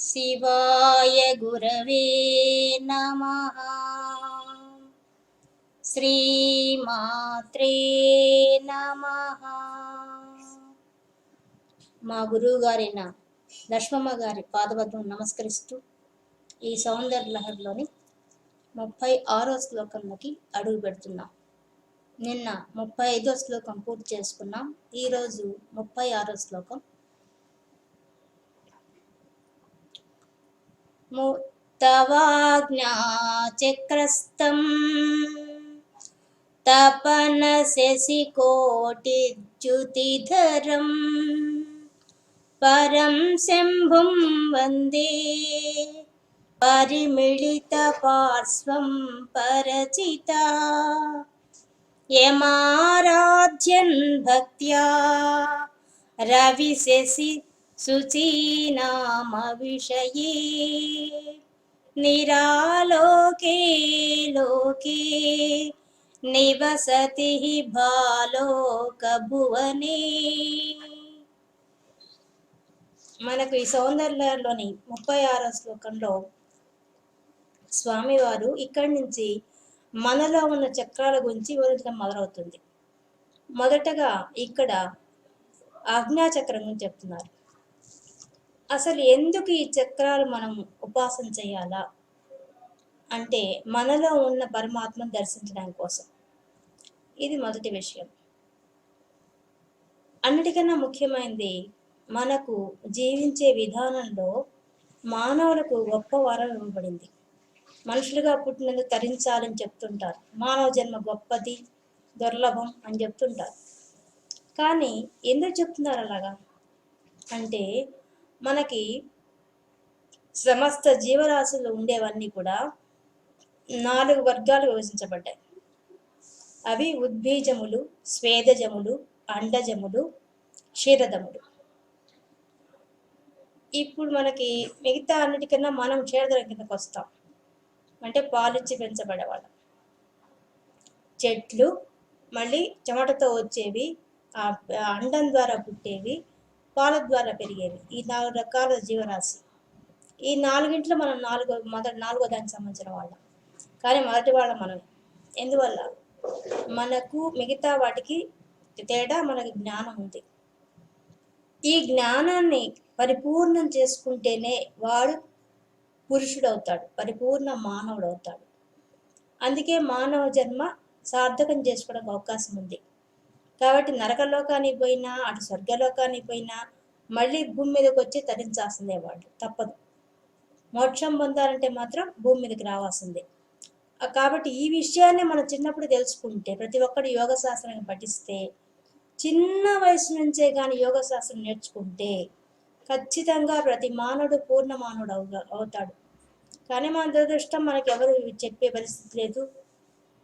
శివాయ గురవే నమః. శ్రీమాత్రే నమః. మా గురువు గారైన లక్ష్మమ్మ గారి పాదపద్మం నమస్కరిస్తూ ఈ సౌందర్య లహరిలోని 36వ శ్లోకంలోకి అడుగు పెడుతున్నాం. నిన్న 35వ శ్లోకం పూర్తి చేసుకున్నాం. ఈరోజు 36వ శ్లోకం. తవాజ్ఞాచక్రస్థం తపనశశికోటిద్యుతిధరం పరం శంభుం వందే పరిమిళితపార్శ్వం పరచితా యమారాధ్యన్ భక్త్యా రవిశశి శుచీనామ విషయే నిరాలోకే లోకే నివసతి భాలోక భువనే. మనకు ఈ సౌందర్యలోని 36వ శ్లోకంలో స్వామివారు ఇక్కడి నుంచి మనలో ఉన్న చక్రాల గురించి వివరించడం మొదలవుతుంది. మొదటగా ఇక్కడ ఆజ్ఞాచక్రం గురించి చెప్తున్నారు. అసలు ఎందుకు ఈ చక్రాలు మనం ఉపాసన చేయాలా అంటే మనలో ఉన్న పరమాత్మను దర్శించడం కోసం. ఇది మొదటి విషయం. అన్నిటికన్నా ముఖ్యమైనది, మనకు జీవించే విధానంలో మానవులకు గొప్ప వరం ఇవ్వబడింది. మనుషులుగా పుట్టినందుకు తరించాలని చెప్తుంటారు. మానవ జన్మ గొప్పది, దుర్లభం అని చెప్తుంటారు. కానీ ఎందుకు చెప్తున్నారు అలాగా అంటే, మనకి సమస్త జీవరాశులు ఉండేవన్నీ కూడా 4 వర్గాలు విభజించబడ్డాయి. అవి ఉద్బీజములు, స్వేదజములు, అండజములు, క్షీరదములు. ఇప్పుడు మనకి మిగతా అన్నిటికన్నా మనం క్షీరదం కిందకు వస్తాం. అంటే పాలిచ్చి పెంచబడేవాళ్ళం. చెట్లు, మళ్ళీ చెమటతో వచ్చేవి, అండం ద్వారా పుట్టేవి, పాల ద్వారా పెరిగేవి. ఈ 4 రకాల జీవరాశి. ఈ 4గింట్లో మనం నాలుగో దానికి సంబంధించిన వాళ్ళం. కానీ మొదటి వాళ్ళం మనమే. ఎందువల్ల? మనకు మిగతా వాటికి తేడా మనకి జ్ఞానం ఉంది. ఈ జ్ఞానాన్ని పరిపూర్ణం చేసుకుంటేనే వాడు పురుషుడవుతాడు, పరిపూర్ణ మానవుడు అవుతాడు. అందుకే మానవ జన్మ సార్థకం చేసుకోవడానికి అవకాశం ఉంది. కాబట్టి నరకలోకానికి పోయినా, అటు స్వర్గలోకానికి పోయినా మళ్ళీ భూమి మీదకి వచ్చి తరించాల్సిందే వాడు, తప్పదు. మోక్షం పొందాలంటే మాత్రం భూమి మీదకి రావాల్సిందే. కాబట్టి ఈ విషయాన్ని మనం చిన్నప్పుడు తెలుసుకుంటే, ప్రతి ఒక్కరు యోగ శాస్త్రాన్ని పఠిస్తే, చిన్న వయసు నుంచే కానీ యోగ శాస్త్రం నేర్చుకుంటే ఖచ్చితంగా ప్రతి మానవుడు పూర్ణ మానవుడు అవుతాడు. కానీ మన దురదృష్టం, మనకి ఎవరు చెప్పే పరిస్థితి లేదు.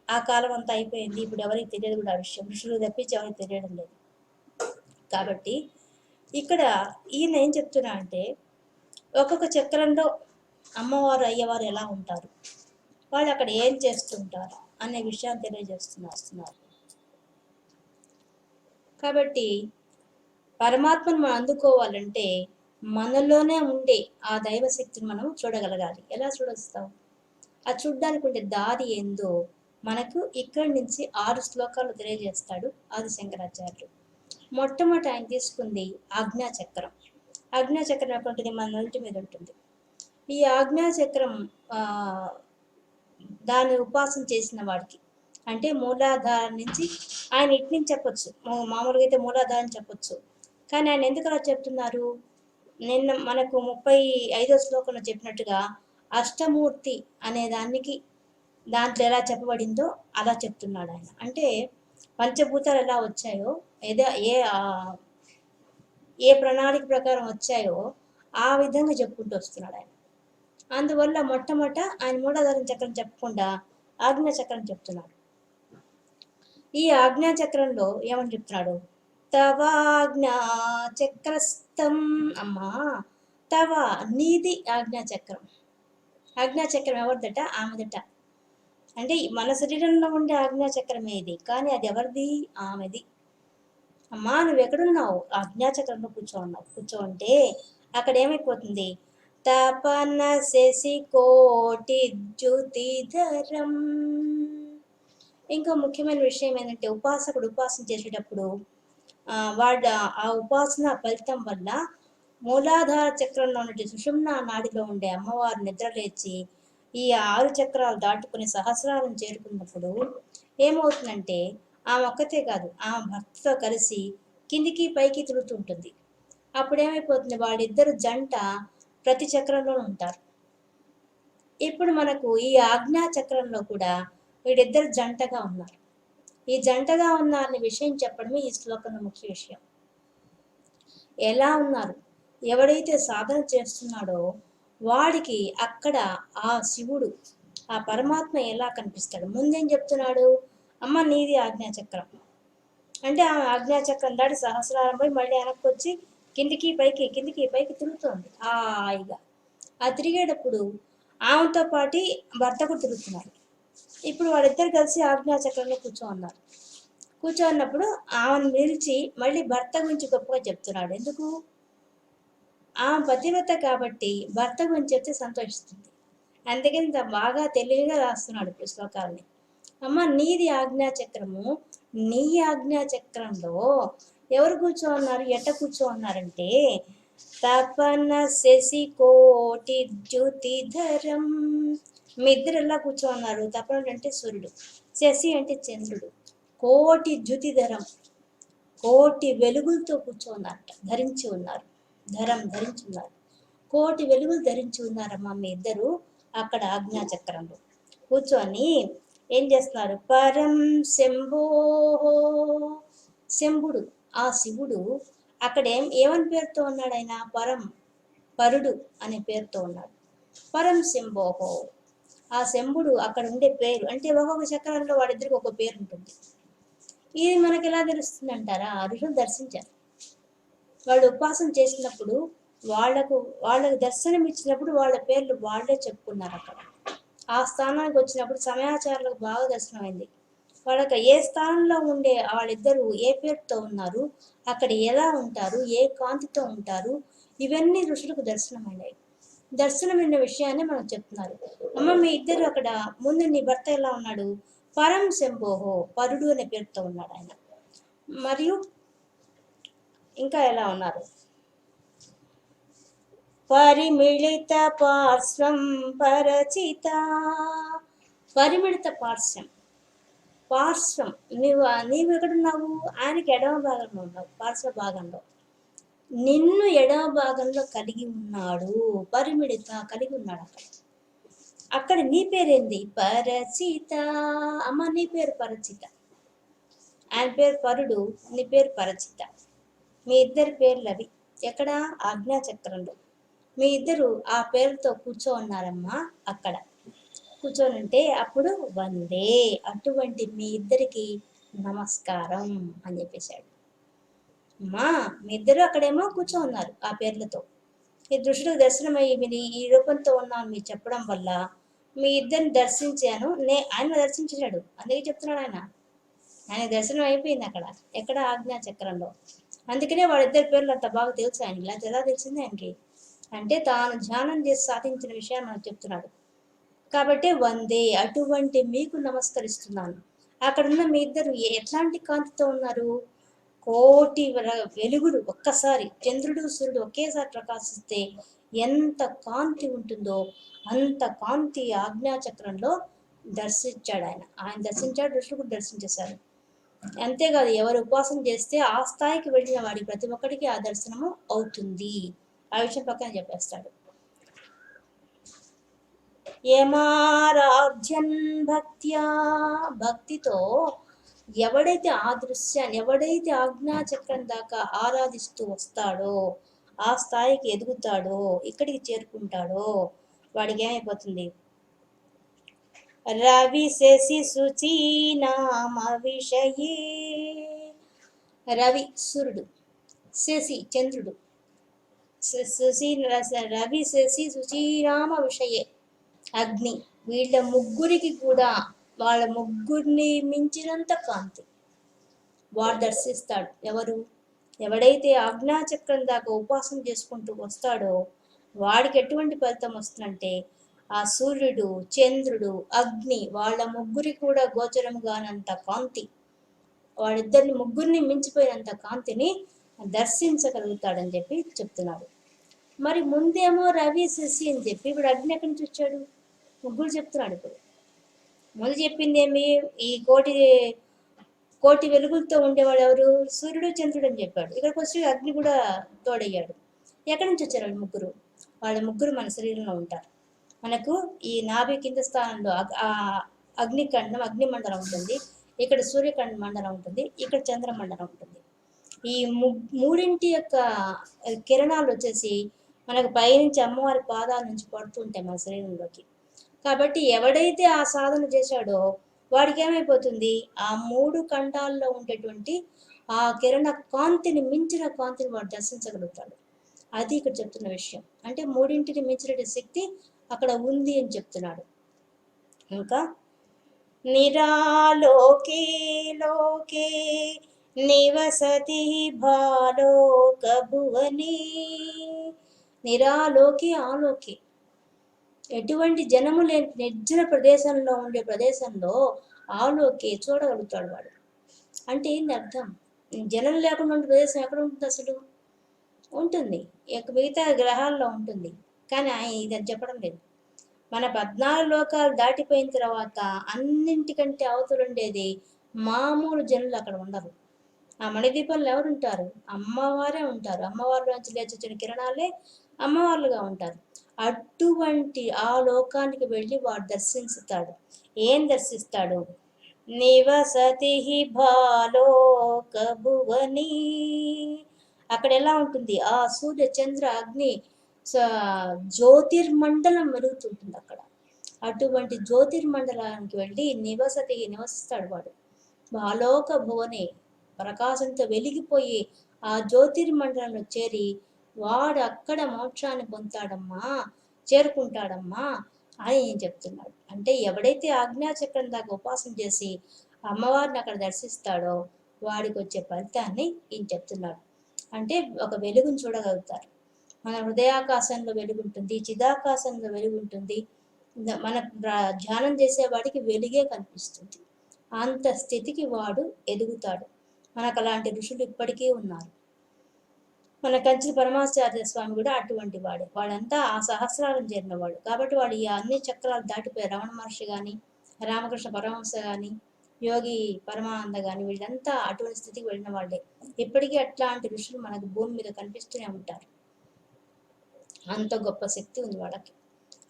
ఆ కాలం అంతా అయిపోయింది. ఇప్పుడు ఎవరికి తెలియదు కూడా ఆ విషయం. ఋషులు తప్పించి ఎవరికి తెలియడం లేదు. కాబట్టి ఇక్కడ ఈయన ఏం చెప్తున్నా అంటే, ఒక్కొక్క చక్రంలో అమ్మవారు అయ్యవారు ఎలా ఉంటారు, వాళ్ళు అక్కడ ఏం చేస్తుంటారు అనే విషయాన్ని తెలియజేస్తున్నారు. కాబట్టి పరమాత్మను మనం అందుకోవాలంటే మనలోనే ఉండే ఆ దైవశక్తిని మనం చూడగలగాలి. ఎలా చూడొస్తాం? ఆ చూడ్డానికి ఉండే దారి ఏందో మనకు ఇక్కడి నుంచి 6 శ్లోకాలు తెలియజేస్తాడు ఆదిశంకరాచార్యులు. మొట్టమొదటి ఆయన తీసుకుంది ఆజ్ఞాచక్రం. ఆజ్ఞాచక్రం అటువంటిది మన నొంటి మీద ఉంటుంది. ఈ ఆజ్ఞాచక్రం దాన్ని ఉపాసన చేసిన వాడికి, అంటే మూలాధారం నుంచి, ఆయన ఇటు నుంచి చెప్పొచ్చు, మామూలుగా అయితే మూలాధారం చెప్పొచ్చు. కానీ ఆయన ఎందుకు అలా చెప్తున్నారు? నిన్న మనకు 35వ శ్లోకంలో చెప్పినట్టుగా అష్టమూర్తి అనే దాంట్లో ఎలా చెప్పబడిందో అలా చెప్తున్నాడు ఆయన. అంటే పంచభూతాలు ఎలా వచ్చాయో, ఏ ప్రణాళిక ప్రకారం వచ్చాయో ఆ విధంగా చెప్పుకుంటూ వస్తున్నాడు ఆయన. అందువల్ల మొట్టమొదట ఆయన మూలాధారం చక్రం చెప్పకుండా ఆజ్ఞాచక్రం చెప్తున్నాడు. ఈ ఆజ్ఞాచక్రంలో ఏమని చెప్తున్నాడు? తవాజ్ఞాచక్రస్థం. అమ్మా, తవ నీది ఆజ్ఞాచక్రం. ఆజ్ఞాచక్రం ఎవరిదట? ఆమెదట. అంటే మన శరీరంలో ఉండే ఆజ్ఞాచక్రం ఏది, కానీ అది ఎవరిది? ఆమెది. అమ్మా, నువ్వు ఎక్కడున్నావు? ఆజ్ఞాచక్రంలో కూర్చో అంటే అక్కడ ఏమైపోతుంది? తపన శశి కోటి జ్యుతిధరం. ఇంకా ముఖ్యమైన విషయం ఏంటంటే ఉపాసకుడు ఉపాసన చేసేటప్పుడు వాడు ఆ ఉపాసన ఫలితం వల్ల మూలాధార చక్రంలో ఉండే సుషుమ్నా నాడిలో ఉండే అమ్మవారు నిద్రలేచి ఈ 6 చక్రాలు దాటుకుని సహస్రాలను చేరుకున్నప్పుడు ఏమవుతుందంటే ఆమె ఒక్కతే కాదు, ఆమె భర్తతో కలిసి కిందికి పైకి తిరుగుతుంటుంది. అప్పుడు ఏమైపోతుంది, వాళ్ళిద్దరు జంట ప్రతి చక్రంలో ఉంటారు. ఇప్పుడు మనకు ఈ ఆజ్ఞా చక్రంలో కూడా వీడిద్దరు జంటగా ఉన్నారు. ఈ జంటగా ఉన్నారనే విషయం చెప్పడమే ఈ శ్లోకంలో ముఖ్య విషయం. ఎలా ఉన్నారు, ఎవడైతే సాధన చేస్తున్నాడో వాడికి అక్కడ ఆ శివుడు, ఆ పరమాత్మ ఎలా కనిపిస్తాడు. ముందేం చెప్తున్నాడు, అమ్మ నీది ఆజ్ఞాచక్రం అంటే ఆమె ఆజ్ఞాచక్రం దాటి సహస్రారం పోయి మళ్ళీ వెనక్కి వచ్చి కిందికి పైకి తిరుగుతోంది హాయిగా. ఆ తిరిగేటప్పుడు ఆమెతో పాటి భర్త కూడా తిరుగుతున్నారు. ఇప్పుడు వాళ్ళిద్దరు కలిసి ఆజ్ఞాచక్రంలో కూర్చోన్నారు. కూర్చోన్నప్పుడు ఆమెను నిలిచి మళ్ళీ భర్త గురించి గొప్పగా చెప్తున్నాడు. ఎందుకు, ఆమె పతివ్రత కాబట్టి భర్త గురించి చెప్తే సంతోషిస్తుంది. అందుకని బాగా తెలివిగా రాస్తున్నాడు ఇప్పుడు శ్లోకాలని. అమ్మ నీది ఆజ్ఞాచక్రము, నీ ఆజ్ఞాచక్రంలో ఎవరు కూర్చోన్నారు, ఎట్ట కూర్చోన్నారంటే తపన శశి కోటి జ్యుతిధరం. మీ ఇద్దరు ఎలా కూర్చోన్నారు, తపనుడు అంటే సూర్యుడు, శశి అంటే చంద్రుడు, కోటి జ్యుతిధరం కోటి వెలుగులతో కూర్చోన్నారట, ధరించి ఉన్నారు, ధరించి ఉన్నారు, కోటి వెలుగులు ధరించి ఉన్నారమ్మా మీ ఇద్దరు అక్కడ ఆజ్ఞాచక్రంలో కూర్చొని ఏం చేస్తున్నారు. పరం శంభో, శంభుడు ఆ శివుడు అక్కడ ఏమని పేరుతో ఉన్నాడు, ఆయన పరం పరుడు అనే పేరుతో ఉన్నాడు. పరం శంభోహో, ఆ శంభుడు అక్కడ ఉండే పేరు అంటే ఒక్కొక్క చక్రంలో వాడిద్దరికి ఒక పేరు ఉంటుంది. ఇది మనకి ఎలా తెలుస్తుంది అంటారా, ఋషులు దర్శించారు. వాళ్ళు ఉపాసన చేసినప్పుడు వాళ్ళకు దర్శనం ఇచ్చినప్పుడు వాళ్ళ పేర్లు వాళ్ళే చెప్పుకున్నారు. అక్కడ ఆ స్థానానికి వచ్చినప్పుడు సమయాచారులకు బాగా దర్శనమైంది. వాళ్ళకి ఏ స్థానంలో ఉండే వాళ్ళిద్దరూ ఏ పేరుతో ఉన్నారు, అక్కడ ఎలా ఉంటారు, ఏ కాంతితో ఉంటారు, ఇవన్నీ ఋషులకు దర్శనమైనాయి. దర్శనమైన విషయాన్ని మనకు చెప్తున్నారు. అమ్మ మీ ఇద్దరు అక్కడ ముందు నీ భర్త ఎలా ఉన్నాడు, పరం శంభోహో పరుడు అనే పేరుతో ఉన్నాడు ఆయన. మరియు ఇంకా ఎలా ఉన్నారు, పరిమిళిత పార్శ్వం పరచిత. పరిమిళిత పార్శ్వం, పార్శ్వం నీవు ఎక్కడున్నావు, ఆయనకి ఎడమ భాగంలో ఉన్నావు, పార్శ్వ భాగంలో నిన్ను ఎడమ భాగంలో కలిగి ఉన్నాడు. పరిమిళిత కలిగి ఉన్నాడు అక్కడ నీ పేరేంది, పరచిత. అమ్మ నీ పేరు పరచిత, ఆయన పేరు పరుడు, నీ పేరు పరచిత. మీ ఇద్దరి పేర్లు అవి. ఎక్కడ, ఆజ్ఞాచక్రంలో మీ ఇద్దరు ఆ పేరుతో కూర్చోన్నారమ్మా. అక్కడ కూర్చోనుంటే అప్పుడు వందే, అటువంటి మీ ఇద్దరికి నమస్కారం అని చెప్పేశాడు. అమ్మా మీ ఇద్దరు అక్కడేమో కూర్చోన్నారు ఆ పేర్లతో. ఈ దృష్టికి దర్శనమయ్యి ఈ రూపంతో ఉన్నాను మీరు చెప్పడం వల్ల మీ ఇద్దరిని దర్శించాను. ఆయన దర్శించాడు, అందుకే చెప్తున్నాడు ఆయన దర్శనం అయిపోయింది అక్కడ. ఎక్కడ, ఆజ్ఞాచక్రంలో. అందుకనే వాళ్ళిద్దరి పేర్లు అంత బాగా తెలుసు ఆయనకి. ఇలా ఎలా తెలిసింది ఆయనకి అంటే తాను ధ్యానం చేసి సాధించిన విషయాన్ని మనకు చెప్తున్నాడు. కాబట్టి వందే, అటువంటి మీకు నమస్కరిస్తున్నాను. అక్కడున్న మీ ఇద్దరు ఎట్లాంటి కాంతితో ఉన్నారు, కోటి వెలుగులు ఒక్కసారి చంద్రుడు సూర్యుడు ఒకేసారి ప్రకాశిస్తే ఎంత కాంతి ఉంటుందో అంత కాంతి ఆజ్ఞాచక్రంలో దర్శించాడు ఆయన దర్శించాడు, ఋషులు కూడా దర్శించేశారు. అంతేకాదు ఎవరు ఉపాసన చేస్తే ఆ స్థాయికి వెళ్ళిన వాడి ప్రతి ఒక్కడికి ఆ దర్శనము అవుతుంది. ఆ విషయం పక్కన చెప్పేస్తాడు. యమారాధ్యన్ భక్త్యా, భక్తితో ఎవడైతే ఆ దృశ్యాన్ని, ఎవడైతే ఆజ్ఞాచక్రం దాకా ఆరాధిస్తూ వస్తాడో, ఆ స్థాయికి ఎదుగుతాడో, ఇక్కడికి చేరుకుంటాడో వాడికి ఏమైపోతుంది, రవి శశి శుచి నామ విషయే. రవి సూర్యుడు, శశి చంద్రుడు, రవి శశి శుచిరామ విషయే అగ్ని, వీళ్ళ ముగ్గురికి కూడా వాళ్ళ ముగ్గురిని మించినంత కాంతి వాడు దర్శిస్తాడు. ఎవరైతే ఆజ్ఞాచక్రం దాకా ఉపాసన చేసుకుంటూ వస్తాడో వాడికి ఎటువంటి ఫలితం వస్తుందంటే ఆ సూర్యుడు, చంద్రుడు, అగ్ని వాళ్ళ ముగ్గురి కూడా గోచరం కానంత కాంతి, వాడిద్దరిని ముగ్గురిని మించిపోయినంత కాంతిని దర్శించగలుగుతాడని చెప్పి చెప్తున్నాడు. మరి ముందేమో రవి, శశి అని చెప్పి ఇప్పుడు అగ్ని ఎక్కడి నుంచి వచ్చాడు? ముగ్గురు చెప్తున్నాడు. ఇప్పుడు ముందు చెప్పింది ఏమి? ఈ కోటి వెలుగులతో ఉండేవాడు ఎవరు? సూర్యుడు, చంద్రుడు అని చెప్పాడు. ఇక్కడికి వచ్చి అగ్ని కూడా తోడయ్యాడు. ఎక్కడి నుంచి వచ్చారు వాళ్ళు ముగ్గురు? వాళ్ళ ముగ్గురు మన శరీరంలో ఉంటారు. మనకు ఈ నాభి కింద స్థానంలో అగ్నిఖండం, అగ్నిమండలం ఉంటుంది. ఇక్కడ సూర్యఖండ మండలం ఉంటుంది. ఇక్కడ చంద్రమండలం ఉంటుంది. ఈ మూడింటి యొక్క కిరణాలు వచ్చేసి మనకు పైనుంచి అమ్మవారి పాదాల నుంచి పడుతుంటాయి మన శరీరంలోకి. కాబట్టి ఎవడైతే ఆ సాధన చేశాడో వాడికి ఏమైపోతుంది? ఆ మూడు ఖండాల్లో ఉండేటువంటి ఆ కిరణ కాంతిని మించిన కాంతిని వాడు దర్శించగలుగుతాడు. అది ఇక్కడ చెప్తున్న విషయం. అంటే మూడింటిని మించిన శక్తి అక్కడ ఉంది అని చెప్తున్నాడు. ఇంకా నిరాలోకే లోకే నివసతి భాలోక భువనే. నిరాలోకి ఆలోకి, ఎటువంటి జనము లేని నిర్జన ప్రదేశంలో ఉండే ప్రదేశంలో ఆలోకి చూడగలుగుతాడు వాడు. అంటే ఏంటి అర్థం? జనం లేకుండా ఉండే ప్రదేశం ఎక్కడ ఉంటుంది అసలు? ఉంటుంది, మిగతా గ్రహాల్లో ఉంటుంది. కానీ ఆయన ఇది చెప్పడం లేదు. మన 14 లోకాలు దాటిపోయిన తర్వాత అన్నింటికంటే అవతలుండేది మామూలు జనులు అక్కడ ఉండరు. ఆ మణిదీపంలో ఎవరుంటారు? అమ్మవారే ఉంటారు. అమ్మవారిలోంచి లేచొచ్చిన కిరణాలే అమ్మవార్లుగా ఉంటారు. అటువంటి ఆ లోకానికి వెళ్ళి వాడు దర్శిస్తాడు. ఏం దర్శిస్తాడు? నివసతి భాలోక భువని. అక్కడ ఎలా ఉంటుంది? ఆ సూర్య, చంద్ర, అగ్ని జ్యోతిర్మండలం వెలుగుతుంటుంది అక్కడ. అటువంటి జ్యోతిర్మండలానికి వెళ్ళి నివసిస్తాడు వాడు. భాలోక భువనే, ప్రకాశంతో వెలిగిపోయి ఆ జ్యోతిర్మండలంలో చేరి వాడు అక్కడ మోక్షాన్ని పొందుతాడమ్మా, చేరుకుంటాడమ్మా అని చెప్తున్నాడు. అంటే ఎవడైతే ఆజ్ఞాచక్రం దాకా ఉపాసన చేసి అమ్మవారిని అక్కడ దర్శిస్తాడో వాడికి వచ్చే ఫలితాన్ని ఈయన చెప్తున్నాడు. అంటే ఒక వెలుగును చూడగలుగుతారు. మన హృదయాకాశంలో వెలుగుంటుంది, చిదాకాశంలో వెలుగుంటుంది. మన ధ్యానం చేసేవాడికి వెలుగే కనిపిస్తుంది. అంత స్థితికి వాడు ఎదుగుతాడు. మనకు అలాంటి ఋషులు ఇప్పటికీ ఉన్నారు. మన కంచి పరమాచార్య స్వామి కూడా అటువంటి వాడే. వాడంతా ఆ సహస్రాలను చేరినవాడు. కాబట్టి వాడు ఈ అన్ని చక్రాలు దాటిపోయి రమణ మహర్షి కానీ, రామకృష్ణ పరమహంస కానీ, యోగి పరమానంద కానీ వీళ్ళంతా అటువంటి స్థితికి వెళ్ళిన వాళ్ళే. ఇప్పటికీ అట్లాంటి ఋషులు మనకు భూమి మీద కనిపిస్తూనే ఉంటారు. అంత గొప్ప శక్తి ఉంది వాళ్ళకి.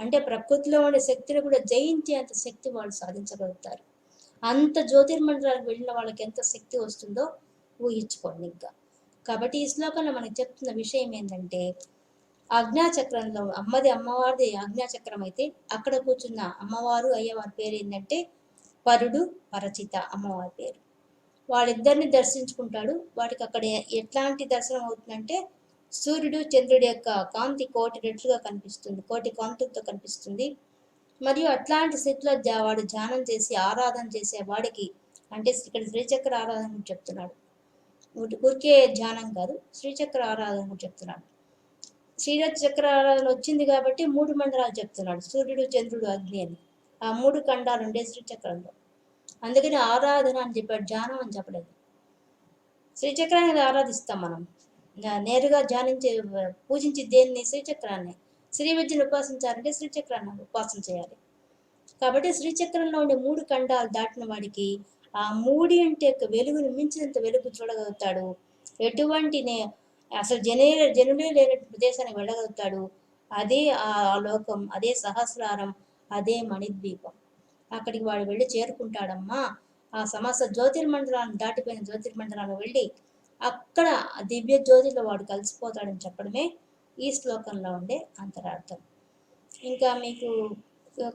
అంటే ప్రకృతిలో ఉండే శక్తిని కూడా జయించేంత శక్తి వాళ్ళు సాధించగలుగుతారు. అంత జ్యోతిర్మండలాలకు వెళ్ళిన వాళ్ళకి ఎంత శక్తి వస్తుందో ఊహించుకోండి ఇంకా. కాబట్టి ఈ శ్లోకంలో మనకి చెప్తున్న విషయం ఏంటంటే, ఆజ్ఞాచక్రంలో అమ్మవారిది ఆజ్ఞాచక్రం అయితే అక్కడ కూర్చున్న అమ్మవారు అయ్యవారి పేరు ఏంటంటే పరుడు, పరచిత అమ్మవారి పేరు. వాళ్ళిద్దరిని దర్శించుకుంటాడు. వాటికి అక్కడ ఎట్లాంటి దర్శనం అవుతుందంటే సూర్యుడు, చంద్రుడి యొక్క కాంతి కోటి రెట్లుగా కనిపిస్తుంది, కోటి కాంతులతో కనిపిస్తుంది. మరియు అట్లాంటి స్థితిలో వాడు ధ్యానం చేసి ఆరాధన చేసే వాడికి, అంటే ఇక్కడ శ్రీచక్ర ఆరాధన చెప్తున్నాడు. ఊరికే ధ్యానం కాదు, శ్రీచక్ర ఆరాధన చెప్తున్నాడు. శ్రీచక్ర ఆరాధన వచ్చింది కాబట్టి 3 మండలాలు చెప్తున్నాడు. సూర్యుడు, చంద్రుడు, అగ్ని అని ఆ 3 ఖండాలు ఉండే శ్రీచక్రంలో. అందుకని ఆరాధన అని చెప్పాడు, ధ్యానం అని చెప్పలేదు. శ్రీచక్రాన్ని ఆరాధిస్తాం మనం. నేరుగా పూజించి దేన్ని? శ్రీచక్రాన్ని. శ్రీ విద్యను ఉపాసించాలంటే శ్రీచక్రాన్ని ఉపాసన చేయాలి. కాబట్టి శ్రీచక్రంలో ఉండే 3 ఖండాలు దాటిన వాడికి ఆ మూడింటి యొక్క వెలుగును మించినంత వెలుగు చూడగలుగుతాడు. ఎటువంటి అసలు జనులే లేని ప్రదేశానికి వెళ్ళగలుగుతాడు. అదే ఆ లోకం, అదే సహస్రారం, అదే మణిద్వీపం. అక్కడికి వాడు వెళ్ళి చేరుకుంటాడమ్మా. ఆ సమస్త జ్యోతిర్మండలాన్ని దాటిపోయిన జ్యోతిర్మండలాన్ని వెళ్ళి అక్కడ దివ్య జ్యోతిలో వాడు కలిసిపోతాడని చెప్పడమే ఈ శ్లోకంలో ఉండే అంతరార్థం. ఇంకా మీకు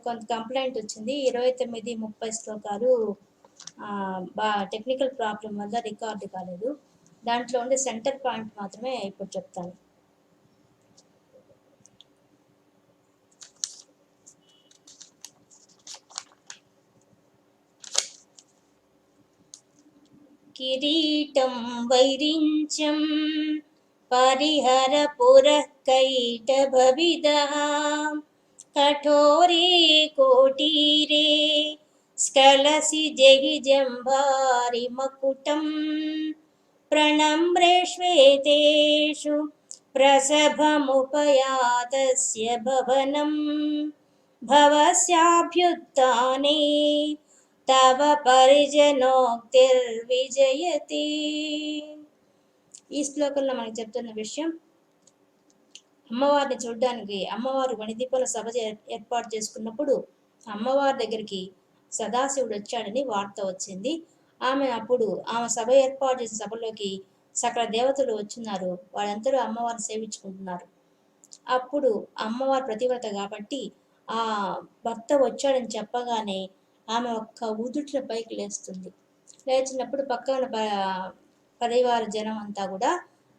కొంత కంప్లైంట్ వచ్చింది, 29, 30 శ్లోకాలు టెక్నికల్ ప్రాబ్లం వల్ల రికార్డు కాలేదు. దాంట్లో ఉండే సెంటర్ పాయింట్ మాత్రమే ఇప్పుడు చెప్తాను. కిరీటం వైరించం పరిహర పురః कैटभविदः कठोरे कोटीरे स्खलसि जहि जम्भारि मकुटं प्रणम्रेष्वेतेषु प्रसभमुपयातस्य भवनं भवस्याभ्युत्थाने तव పరిజనోక్తిర్విజయతి. ఈ శ్లోకంలో మనకు చెప్తున్న విషయం, అమ్మవారిని చూడడానికి అమ్మవారు మణిదీపంలో సభ ఏర్పాటు చేసుకున్నప్పుడు అమ్మవారి దగ్గరికి సదాశివుడు వచ్చాడని వార్త వచ్చింది. అప్పుడు ఆమె సభ ఏర్పాటు చేసిన సభలోకి సకల దేవతలు వచ్చున్నారు. వాళ్ళందరూ అమ్మవారిని సేవించుకుంటున్నారు. అప్పుడు అమ్మవారి ప్రతివ్రత కాబట్టి ఆ భర్త వచ్చాడని చెప్పగానే ఆమె ఒక్క ఊదుట్ల పైకి లేస్తుంది. లేచినప్పుడు పక్కన పరివార జనం అంతా కూడా,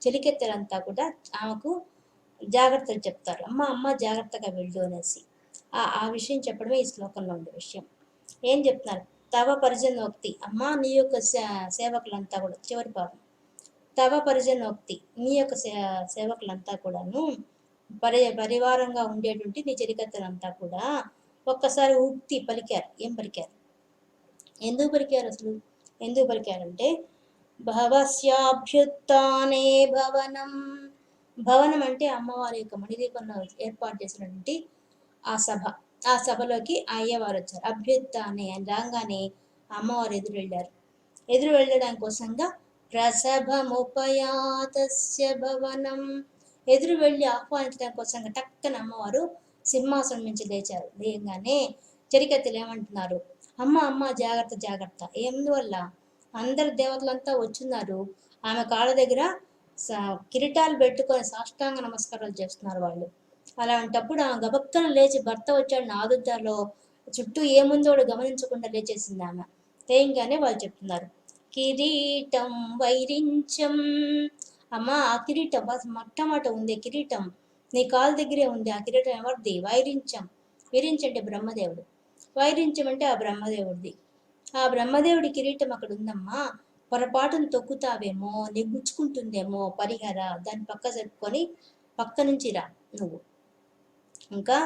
చెలికెత్తలంతా కూడా ఆమెకు జాగ్రత్తలు చెప్తారు. అమ్మ అమ్మ జాగ్రత్తగా వెళ్ళు అనేసి. ఆ విషయం చెప్పడమే ఈ శ్లోకంలో ఉండే విషయం. ఏం చెప్తున్నారు? తవ పరిజనోక్తి, అమ్మ నీ యొక్క సేవకులంతా కూడా, చివరి భాగం, తవ పరిజనోక్తి, నీ యొక్క సేవకులంతా కూడాను పరివారంగా ఉండేటువంటి నీ చెలికత్తలంతా కూడా ఒక్కసారి ఉక్తి పలికారు. ఏం పలికారు? ఎందుకు పలికారు? అసలు ఎందుకు పలికారంటే, భవస్యాభ్యుత్థానే భవనం. భవనం అంటే అమ్మవారి యొక్క మణిదీపంలో ఏర్పాటు చేసినటువంటి ఆ సభ. ఆ సభలోకి అయ్యవారు వచ్చారు. అభ్యుత్థానే అని రాగానే అమ్మవారు ఎదురు వెళ్ళారు. ఎదురు వెళ్ళడం కోసంగా ప్రసభముపయాతస్య భవనం, ఎదురు వెళ్ళి ఆహ్వానించడం కోసంగా టక్కన అమ్మవారు సింహాసనం నుంచి లేచారు. లేయంగానే చెలికత్తెలు ఏమంటున్నారు? అమ్మ అమ్మ జాగ్రత్త జాగ్రత్త. ఎందువల్ల? అందరు దేవతలంతా వచ్చున్నారు. ఆమె కాళ్ళ దగ్గర కిరీటాలు పెట్టుకొని సాష్టాంగ నమస్కారాలు చేస్తున్నారు వాళ్ళు. అలాంటప్పుడు ఆమె గబక్కన లేచి భర్త వచ్చాడు ఆదుర్దాలో చుట్టూ ఏముందో గమనించకుండా లేచేసింది ఆమె. తేయంగానే వాళ్ళు చెప్తున్నారు, కిరీటం వైరించం. అమ్మ ఆ కిరీటం మొట్టమొదట ఉంది కిరీటం నీ కాలు దగ్గరే ఉంది. ఆ కిరీటం ఎవరిది? వైరించం. విరించంటే బ్రహ్మదేవుడు, వైరించం అంటే ఆ బ్రహ్మదేవుడిది. ఆ బ్రహ్మదేవుడి కిరీటం అక్కడ ఉందమ్మా. పొరపాటును తొక్కుతావేమో, గుచ్చుకుంటుందేమో, పరిహర, దాన్ని పక్క జరుపుకొని పక్క నుంచి రా నువ్వు. ఇంకా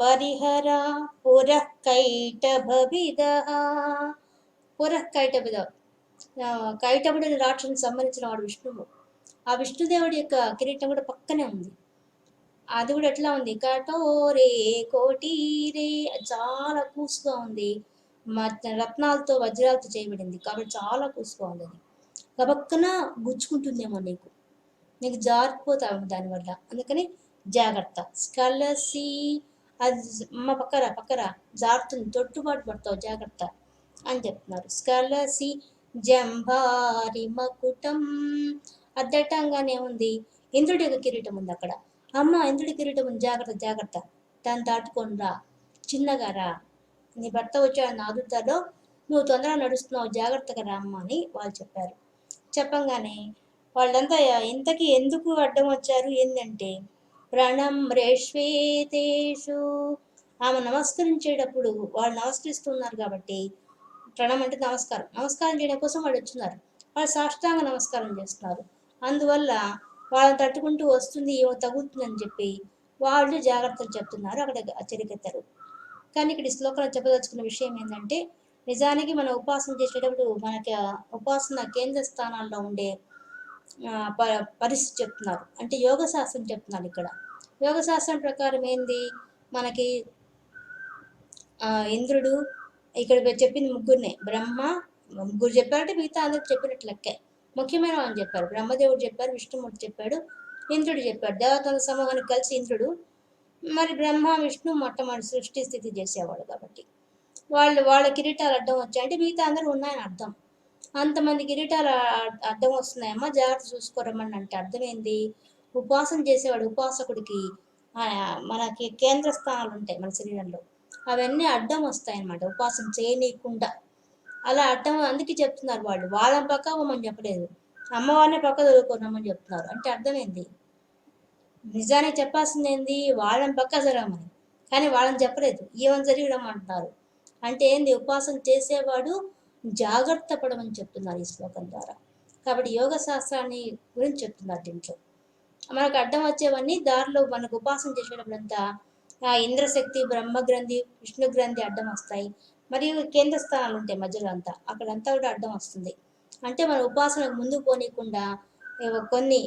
పరిహర పురఃకైటభవిదః. పురఃకైటభవిద, కైటభుడిని రాక్షసుని సంబంధించిన వాడు విష్ణువు. ఆ విష్ణుదేవుడి యొక్క కిరీటం కూడా పక్కనే ఉంది. అది కూడా ఎట్లా ఉంది? కఠోరే కోటీరే, చాలా కూసుగా ఉంది. రత్నాలతో వజ్రాలతో చేయబడింది కాబట్టి చాలా కూసుగా ఉంది. అది గబక్కన గుచ్చుకుంటుందేమో, నీకు జారిపోతావు దానివల్ల. అందుకని జాగ్రత్త. స్కలసి, అది అమ్మ పక్కరా జారుతుంది, తొట్టుబాటు పడతావు, జాగ్రత్త అని చెప్తున్నారు. స్కలసి జంభారి మకుటం, అద్దటంగానే ఉంది. ఇంద్రుడి యొక్క కిరీటం ఉంది అక్కడ. అమ్మ ఇంద్రుడి కిరీటం ఉంది, జాగ్రత్త జాగ్రత్త, దాన్ని దాటుకొని రా, చిన్నగా రా, నీ భర్త వచ్చాడు ఆదుర్దాలో, నువ్వు తొందరగా నడుస్తున్నావు, జాగ్రత్తగా రా అమ్మ అని వాళ్ళు చెప్పారు. చెప్పంగానే వాళ్ళంతా ఇంతకీ ఎందుకు అడ్డం వచ్చారు ఏంటంటే, ప్రణమ్రేష్వేతేషు, ఆమె నమస్కరించేటప్పుడు వాళ్ళు నమస్కరిస్తున్నారు కాబట్టి, ప్రణం అంటే నమస్కారం చేయడం కోసం వాళ్ళు వచ్చినారు. వాళ్ళు సాష్టాంగ నమస్కారం చేస్తున్నారు. అందువల్ల వాళ్ళని తట్టుకుంటూ వస్తుంది, ఏమో తగులుతుందని చెప్పి వాళ్ళు జాగ్రత్తలు చెప్తున్నారు అక్కడ చెరికెత్తారు. కానీ ఇక్కడ ఈ శ్లోకంలో చెప్పదలుచుకున్న విషయం ఏంటంటే, నిజానికి మనం ఉపాసన చేసేటప్పుడు మనకి ఉపాసన కేంద్ర స్థానాల్లో ఉండే పరిస్థితి చెప్తున్నారు. అంటే యోగ శాస్త్రం చెప్తున్నారు. ఇక్కడ యోగ శాస్త్రం ప్రకారం ఏంది? మనకి ఇంద్రుడు, ఇక్కడ చెప్పింది ముగ్గురినే, బ్రహ్మ ముగ్గురు చెప్పారంటే మిగతా అందరికి చెప్పినట్లు లెక్కే. ముఖ్యమైన వాళ్ళని చెప్పారు. బ్రహ్మదేవుడు చెప్పారు, విష్ణుమూర్తి చెప్పాడు, ఇంద్రుడు చెప్పాడు. దేవతల సమూహానికి కలిసి ఇంద్రుడు, మరి బ్రహ్మ విష్ణు మొట్టమొదటి సృష్టి స్థితి చేసేవాడు కాబట్టి వాళ్ళ కిరీటాలు అడ్డం వచ్చాయంటే మిగతా అందరూ ఉన్నాయని అర్థం. అంతమంది కిరీటాలు అడ్డం వస్తున్నాయమ్మా, జాగ్రత్త చూసుకోరమ్మని అంటే అర్థం ఏంది? ఉపాసన చేసేవాడు ఉపాసకుడికి మనకి కేంద్ర స్థానాలు ఉంటాయి మన శరీరంలో, అవన్నీ అడ్డం వస్తాయన్నమాట ఉపాసన చేయనీయకుండా. అలా అడ్డం, అందుకే చెప్తున్నారు వాళ్ళు వాళ్ళని పక్క పోమని చెప్పలేదు, అమ్మవారిని పక్క చదువుకోనమని చెప్తున్నారు. అంటే అర్థమైంది, నిజానికి చెప్పాల్సింది ఏంది? వాళ్ళని పక్క జరగమని, కానీ వాళ్ళని చెప్పలేదు, ఏమని జరిగడమంటున్నారు. అంటే ఏంది? ఉపాసన చేసేవాడు జాగ్రత్త పడమని చెప్తున్నారు ఈ శ్లోకం ద్వారా. కాబట్టి యోగ శాస్త్రాన్ని గురించి చెప్తున్నారు దీంట్లో. మనకు అడ్డం వచ్చేవన్నీ దారిలో మనకు ఉపాసన చేసేటప్పుడంతా ఇంద్రశక్తి, బ్రహ్మగ్రంథి, విష్ణు గ్రంథి అడ్డం వస్తాయి. మరియు కేంద్ర స్థానాలు ఉంటాయి మధ్యలో అంతా, అక్కడంతా కూడా అడ్డం వస్తుంది. అంటే మన ఉపాసనకు ముందుకు పోనీయకుండా కొన్ని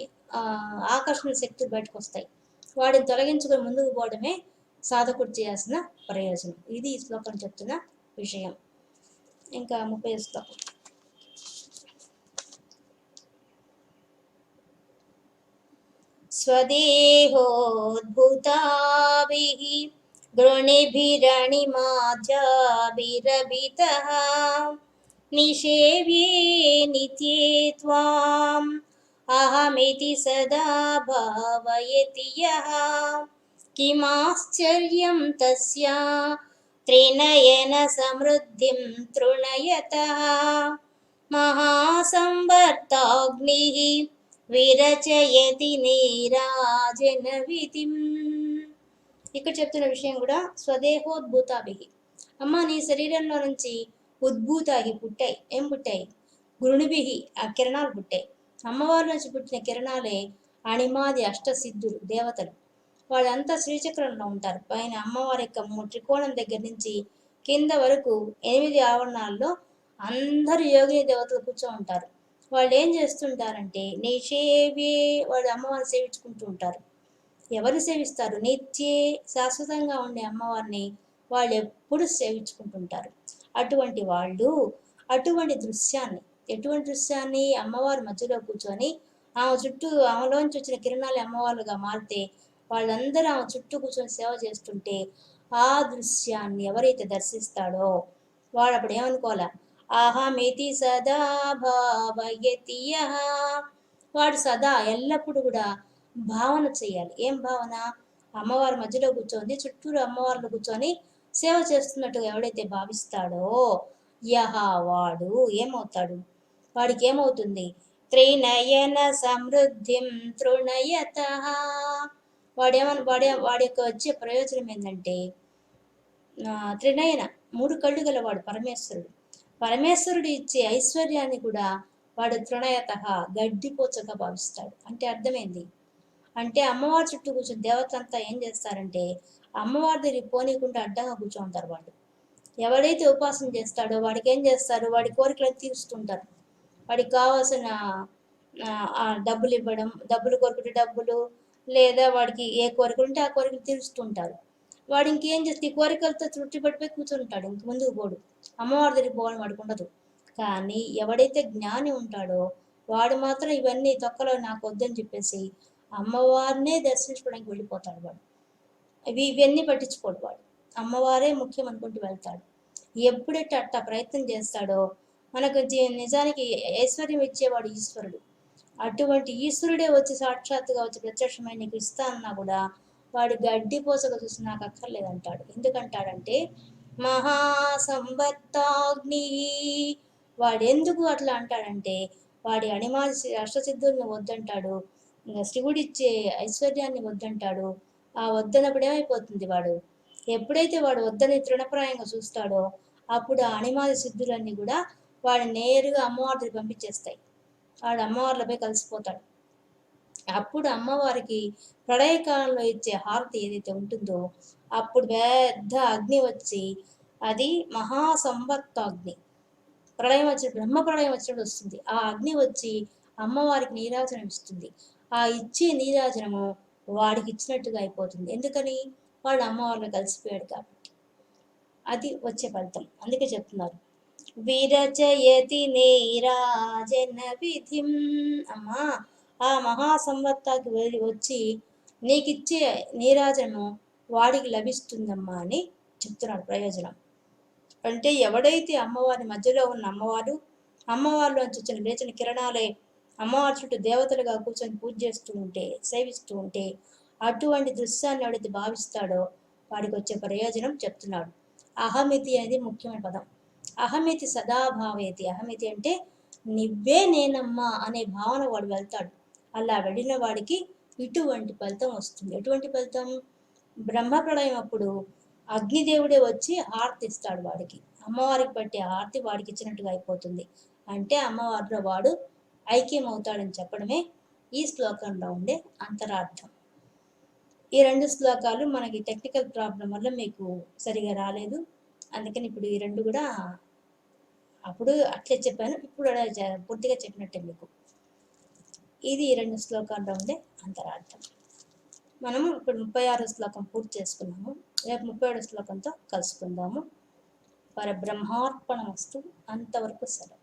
ఆకర్షణ శక్తులు బయటకు వస్తాయి. వాటిని తొలగించుకొని ముందుకు పోవడమే సాధకుడు చేయాల్సిన ప్రయోజనం. ఇది ఈ శ్లోకం చెప్తున్న విషయం. ఇంకా 30 శ్లోకం. స్వదేహోద్భుతాభిః గృణిభిరణిమాధ్యాభిరభితః నిషేవ్యే నిత్యే త్వాం అహమితి సదా భావయతి యః కిమాశ్చర్యం తస్యా త్రినయన సమృద్ధిం తృణయతః మహాసంవర్తాగ్నిః విరచయతి నీరాజన విధిం. ఇక్కడ చెప్తున్న విషయం కూడా స్వదేహోద్భూతాభి. అమ్మ నీ శరీరంలో నుంచి ఉద్భూతాహి పుట్టాయి. ఏం పుట్టాయి? గురునిభిహి ఆ కిరణాలు పుట్టాయి. అమ్మవారి నుంచి పుట్టిన కిరణాలే అణిమాది అష్టసిద్ధులు దేవతలు. వాళ్ళంతా శ్రీచక్రంలో ఉంటారు. పైన అమ్మవారి యొక్క త్రికోణం దగ్గర నుంచి కింద వరకు 8 ఆవరణాల్లో అందరు యోగిని దేవతలు కూర్చో ఉంటారు. వాళ్ళు ఏం చేస్తుంటారంటే నిషేవ్యే, వాళ్ళు అమ్మవారిని సేవించుకుంటూ ఉంటారు. ఎవరు సేవిస్తారు? నిత్యే, శాశ్వతంగా ఉండే అమ్మవారిని వాళ్ళు ఎప్పుడు సేవించుకుంటుంటారు. అటువంటి వాళ్ళు అటువంటి దృశ్యాన్ని, ఎటువంటి దృశ్యాన్ని? అమ్మవారి మధ్యలో కూర్చొని ఆమె చుట్టూ ఆమెలోంచి వచ్చిన కిరణాలు అమ్మవారుగా మారితే వాళ్ళందరూ ఆమె చుట్టూ కూర్చొని సేవ చేస్తుంటే ఆ దృశ్యాన్ని ఎవరైతే దర్శిస్తాడో వాడు అప్పుడు ఏమనుకోవాలా? అహమితి సదా భావయతి యః. వాడు సదా ఎల్లప్పుడూ కూడా భావన చేయాలి. ఏం భావన? అమ్మవారి మధ్యలో కూర్చొని చుట్టూరు అమ్మవారిలో కూర్చొని సేవ చేస్తున్నట్టుగా ఎవడైతే భావిస్తాడో యహ, వాడు ఏమవుతాడు? వాడికి ఏమవుతుంది? త్రినయన సమృద్ధిం తృణయతః. వాడి యొక్క వచ్చే ప్రయోజనం ఏంటంటే త్రినయన, 3 కళ్ళు గలవాడు పరమేశ్వరుడు. పరమేశ్వరుడు ఇచ్చే ఐశ్వర్యాన్ని కూడా వాడు తృణయతః గడ్డిపోచగా భావిస్తాడు. అంటే అర్థమైంది. అంటే అమ్మవారి చుట్టూ కూర్చొని దేవతంతా ఏం చేస్తారంటే అమ్మవారి దగ్గరికి పోనీకుండా అడ్డంగా కూర్చోంటారు. వాళ్ళు ఎవడైతే ఉపాసన చేస్తాడో వాడికి ఏం చేస్తారు? వాడి కోరికలను తీరుస్తుంటారు. వాడికి కావాల్సిన డబ్బులు ఇవ్వడం, డబ్బులు కోరుకుంటే డబ్బులు, లేదా వాడికి ఏ కోరికలు ఉంటే ఆ కోరికలు తీరుస్తుంటారు. వాడు ఇంకేం చేస్తే ఈ కోరికలతో తృప్తి పడిపోయి కూర్చుంటాడు. ఇంక ముందుకు పోడు. అమ్మవారి దగ్గరికి పోవాలని వాడికి ఉండదు. కానీ ఎవడైతే జ్ఞాని ఉంటాడో వాడు మాత్రం ఇవన్నీ తొక్కలో నాకు వద్దని చెప్పేసి అమ్మవారినే దర్శించుకోవడానికి వెళ్ళిపోతాడు. వాడు ఇవన్నీ పట్టించుకోడు. వాడు అమ్మవారే ముఖ్యం అనుకుంటూ వెళ్తాడు. ఎప్పుడైతే అట్లా ప్రయత్నం చేస్తాడో మనకు నిజానికి ఐశ్వర్యం ఇచ్చేవాడు ఈశ్వరుడు. అటువంటి ఈశ్వరుడే వచ్చి సాక్షాత్తుగా వచ్చి ప్రత్యక్షమైన నీకు ఇస్తానన్నా కూడా వాడు గడ్డి పోసగా చూసి నాకు అక్కర్లేదంటాడు. ఎందుకంటాడంటే మహాసంవర్తాగ్ని. వాడెందుకు అట్లా అంటాడంటే వాడి అణిమాది అష్టసిద్ధుల్ని వద్దంటాడు, శివుడిచ్చే ఐశ్వర్యాన్ని వద్దంటాడు. ఆ వద్దనప్పుడు ఏమైపోతుంది? వాడు ఎప్పుడైతే వాడు వద్దని తృణప్రాయంగా చూస్తాడో అప్పుడు ఆ అణిమాది సిద్ధులన్నీ కూడా వాడు నేరుగా అమ్మవారికి పంపించేస్తాయి. వాడు అమ్మవార్లపై కలిసిపోతాడు. అప్పుడు అమ్మవారికి ప్రళయకాలంలో ఇచ్చే హారతి ఏదైతే ఉంటుందో అప్పుడు పెద్ద అగ్ని వచ్చి, అది మహాసంవర్తాగ్ని, ప్రళయం వచ్చి బ్రహ్మ ప్రళయం వచ్చినప్పుడు వస్తుంది. ఆ అగ్ని వచ్చి అమ్మవారికి నీరాజనం ఇస్తుంది. ఆ ఇచ్చే నీరాజనము వాడికి ఇచ్చినట్టుగా అయిపోతుంది. ఎందుకని? వాడు అమ్మవారిలో కలిసిపోయాడు కాబట్టి. అది వచ్చే ఫలితం. అందుకే చెప్తున్నారు విరచయతి నీరాజన విధిం. అమ్మా ఆ మహాసంవర్తాకి వచ్చి నీకిచ్చే నీరాజనం వాడికి లభిస్తుందమ్మా అని చెప్తున్నాడు ప్రయోజనం. అంటే ఎవడైతే అమ్మవారి మధ్యలో ఉన్న అమ్మవారిలోంచి వచ్చిన లేచిన కిరణాలే అమ్మవారి చుట్టూ దేవతలుగా కూర్చొని పూజ చేస్తూ ఉంటే, సేవిస్తూ ఉంటే, అటువంటి దృశ్యాన్ని ఎవడైతే భావిస్తాడో వాడికి వచ్చే ప్రయోజనం చెప్తున్నాడు. అహమితి అనేది ముఖ్యమైన పదం. అహమితి సదాభావేతి. అహమితి అంటే నువ్వే నేనమ్మా అనే భావన వాడు వెళ్తాడు. అలా వెళ్ళిన వాడికి ఇటువంటి ఫలితం వస్తుంది. ఎటువంటి ఫలితం? బ్రహ్మ ప్రళయం అప్పుడు అగ్నిదేవుడే వచ్చి హారతి ఇస్తాడు వాడికి. అమ్మవారికి పట్టే హారతి వాడికి ఇచ్చినట్టుగా అయిపోతుంది. అంటే అమ్మవారిలో వాడు ఐక్యం అవుతాడని చెప్పడమే ఈ శ్లోకంలో ఉండే అంతరార్థం. ఈ 2 శ్లోకాలు మనకి టెక్నికల్ ప్రాబ్లం వల్ల మీకు సరిగా రాలేదు. అందుకని ఇప్పుడు ఈ 2 కూడా అప్పుడు అట్లే చెప్పాను, ఇప్పుడు పూర్తిగా చెప్పినట్టే మీకు. ఇది ఈ 2 శ్లోకాల్లో ఉండే అంతరార్థం. మనము ఇప్పుడు 36 శ్లోకం పూర్తి చేసుకున్నాము. రేపు 37 శ్లోకంతో కలుసుకుందాము. పరబ్రహ్మార్పణమస్తు. అంతవరకు సెలవు.